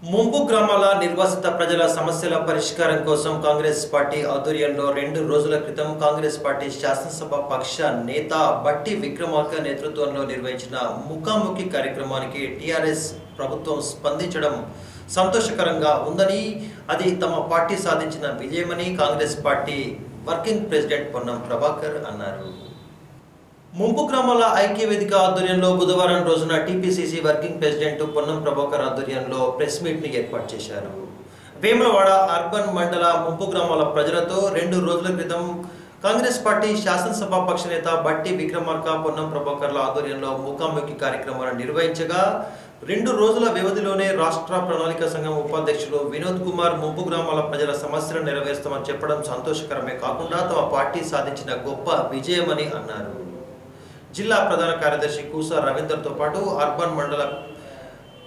ముంపు గ్రామాల నిర్వాసిత ప్రజల సమస్యల పరిష్కారం కోసం కాంగ్రెస్ పార్టీ ఆధ్వర్యంలో 2 రోజుల క్రితం కాంగ్రెస్ పార్టీ శాసనసభ పక్ష నేత బట్టి విక్రమార్క నేతృత్వంలో నిర్వహించిన ముఖాముఖి కార్యక్రమానికి టీఆర్ఎస్ ప్రభుత్వం స్పందించడం సంతోషకరంగా ఉందని, అది తమ పార్టీ సాధించిన విజయమని Congress party working president Ponnam Prabhakar అన్నారు. ముంపు గ్రామాల ఐక్యవేదిక ఆధ్వర్యంలో బుధవారం రోజున TPCC working president Ponnam Prabhakar ఆధ్వర్యంలో ప్రెస్ మీట్ ని ఏర్పాటు చేశారు. వేములవాడ అర్బన్ మండల ముంపు గ్రామాల ప్రజలతో 2 రోజుల క్రితం కాంగ్రెస్ పార్టీ శాసనసభ పక్ష నేత బట్టి విక్రమార్క పొన్నం ప్రభాకర్ల ఆధ్వర్యంలో ముఖాముఖి కార్యక్రమాలను నిర్వహించగా 2 రోజుల వ్యవధిలోనే రాష్ట్ర ప్రణాళిక సంఘం ఉపాధ్యక్షులు వినోద్ కుమార్ ముంపు గ్రామాల ప్రజల సమస్యలను నెరవేరుస్తామని చెప్పడం సంతోషకరమే కాకుండా తమ పార్టీ సాధించిన గొప్ప విజయమని అన్నారు. జిల్లా ప్రధాన కార్యదర్శి కూసా రవీందర్తో పాటు అర్బన్ మండల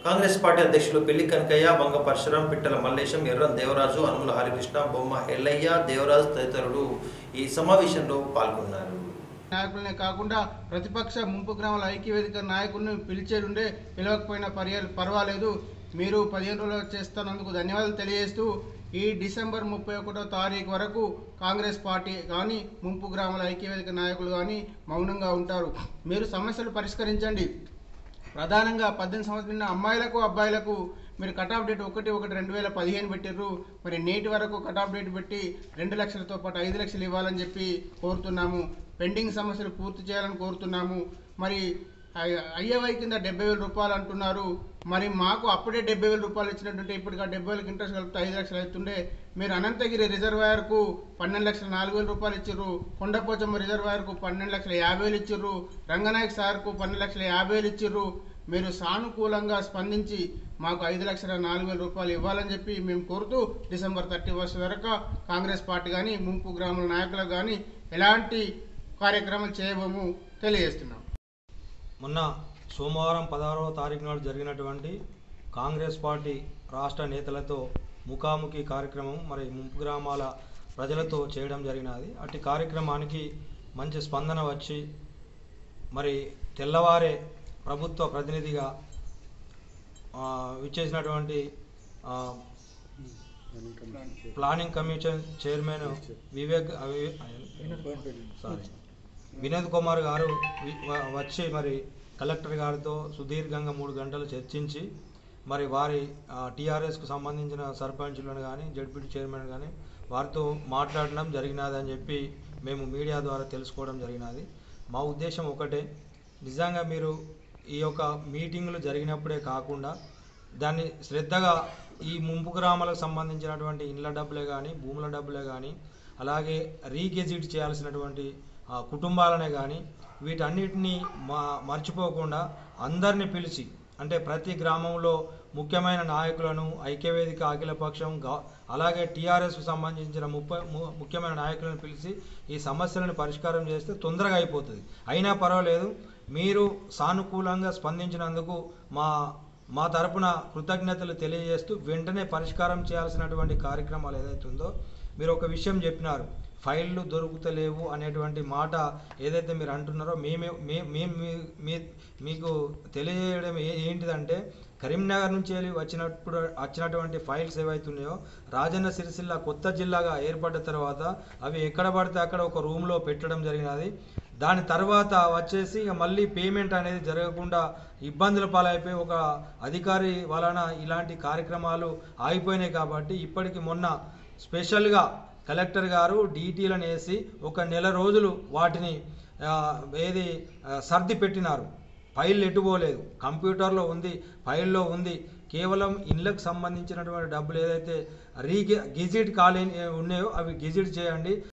కాంగ్రెస్ పార్టీ అధ్యక్షులు పెళ్లి కనకయ్య, వంగ పరశురాం, పిట్టల మల్లేశం, ఎర్రం దేవరాజు, అనుముల హరికృష్ణ, బొమ్మ ఎల్లయ్య, దేవరాజు తదితరులు ఈ సమావేశంలో పాల్గొన్నారు. నాయకులనే కాకుండా ప్రతిపక్ష ముంపు గ్రామాల ఐక్యవేదిక నాయకులను పిలిచేడుండే పిలవకపోయినా పర్వాలేదు, మీరు 15 రోజులు చేస్తున్నందుకు ధన్యవాదాలు తెలియజేస్తూ ఈ డిసెంబర్ 31వ తారీఖు వరకు కాంగ్రెస్ పార్టీ కానీ ముంపు గ్రామాల ఐక్యవేదిక నాయకులు కానీ మౌనంగా ఉంటారు. మీరు సమస్యలు పరిష్కరించండి. ప్రధానంగా 18 సంవత్సరాల అమ్మాయిలకు అబ్బాయిలకు మీరు కటాఫ్ డేట్ 1/1/2015 పెట్టిర్రు. మరి నేటి వరకు కటాఫ్ డేట్ పెట్టి 2 లక్షలతో పాటు 5 లక్షలు ఇవ్వాలని చెప్పి కోరుతున్నాము. పెండింగ్ సమస్యలు పూర్తి చేయాలని కోరుతున్నాము. మరి అయ్యవై కింద 70,000 రూపాయలు అంటున్నారు. మరి మాకు అప్పుడే 70,000 రూపాయలు ఇచ్చినట్టుంటే ఇప్పటికి 70,000కి ఇంట్రెస్ట్ కలిపితే 5 లక్షలు అవుతుండే. మీరు అనంతగిరి రిజర్వాయర్కు 12,04,000 రూపాయలు ఇచ్చిర్రు. కొండపోచమ్మ రిజర్వాయర్కు 12,50,000 ఇచ్చిర్రు. రంగనాయక్ సార్కు 12,50,000 ఇచ్చిర్రు. మీరు సానుకూలంగా స్పందించి మాకు 5,04,000 రూపాయలు ఇవ్వాలని చెప్పి మేము కోరుతూ డిసెంబర్ 31 వరకు కాంగ్రెస్ పార్టీ కానీ ముంపు గ్రామాల నాయకులకు కానీ ఎలాంటి కార్యక్రమాలు చేయబోము తెలియజేస్తున్నాం. మొన్న సోమవారం 16వ తారీఖు నాడు జరిగినటువంటి కాంగ్రెస్ పార్టీ రాష్ట్ర నేతలతో ముఖాముఖి కార్యక్రమం మరి ముంపు గ్రామాల ప్రజలతో చేయడం జరిగినది. అట్టి కార్యక్రమానికి మంచి స్పందన వచ్చి మరి తెల్లవారే ప్రభుత్వ ప్రతినిధిగా విచ్చేసినటువంటి planning commission chairman Vinod Kumar గారు వచ్చి మరి కలెక్టర్ గారితో సుదీర్ఘంగా 3 గంటలు చర్చించి మరి వారి టీఆర్ఎస్కు సంబంధించిన సర్పంచులను కానీ జడ్పీటీ చైర్మన్ కానీ వారితో మాట్లాడడం జరిగినదని చెప్పి మేము మీడియా ద్వారా తెలుసుకోవడం జరిగినది. మా ఉద్దేశం ఒకటే, నిజంగా మీరు ఈ యొక్క మీటింగులు జరిగినప్పుడే కాకుండా దాన్ని శ్రద్ధగా ఈ ముంపు గ్రామాలకు సంబంధించినటువంటి ఇండ్ల డబ్బులే కానీ భూముల డబ్బులే కానీ అలాగే రీగెజిట్ చేయాల్సినటువంటి కుటుంబాలనే కానీ వీటన్నిటినీ మర్చిపోకుండా అందరినీ పిలిచి, అంటే ప్రతి గ్రామంలో ముఖ్యమైన నాయకులను ఐక్యవేదిక అఖిలపక్షం అలాగే టీఆర్ఎస్కు సంబంధించిన ముఖ్యమైన నాయకులను పిలిచి ఈ సమస్యలను పరిష్కారం చేస్తే తొందరగా అయిపోతుంది. అయినా పర్వాలేదు, మీరు సానుకూలంగా స్పందించినందుకు మా తరపున కృతజ్ఞతలు తెలియజేస్తూ వెంటనే పరిష్కారం చేయాల్సినటువంటి కార్యక్రమాలు ఏదైతుందో మీరు ఒక విషయం చెప్పినారు, ఫైళ్ళు దొరుకుతలేవు అనేటువంటి మాట ఏదైతే మీరు అంటున్నారో మీకు తెలియజేయడం ఏంటిదంటే, కరీంనగర్ నుంచి వెళ్ళి వచ్చినటువంటి ఫైల్స్ ఏవైతున్నాయో రాజన్న సిరిసిల్ల కొత్త జిల్లాగా ఏర్పడ్డ తర్వాత అవి ఎక్కడ పడితే అక్కడ ఒక రూమ్లో పెట్టడం జరిగినది. దాని తర్వాత వచ్చేసి మళ్ళీ పేమెంట్ అనేది జరగకుండా ఇబ్బందుల పాలైపోయి ఒక అధికారి వలన ఇలాంటి కార్యక్రమాలు ఆగిపోయినాయి. కాబట్టి ఇప్పటికి మొన్న స్పెషల్గా కలెక్టర్ గారు డీటీలను వేసి 1 నెల రోజులు వాటిని సర్ది పెట్టినారు. ఫైల్ ఎటుపోలేదు, కంప్యూటర్లో ఉంది, ఫైల్లో ఉంది. కేవలం ఇళ్ళకు సంబంధించినటువంటి డబ్బులు ఏదైతే గెజిట్ ఉన్నాయో అవి గెజిట్ చేయండి.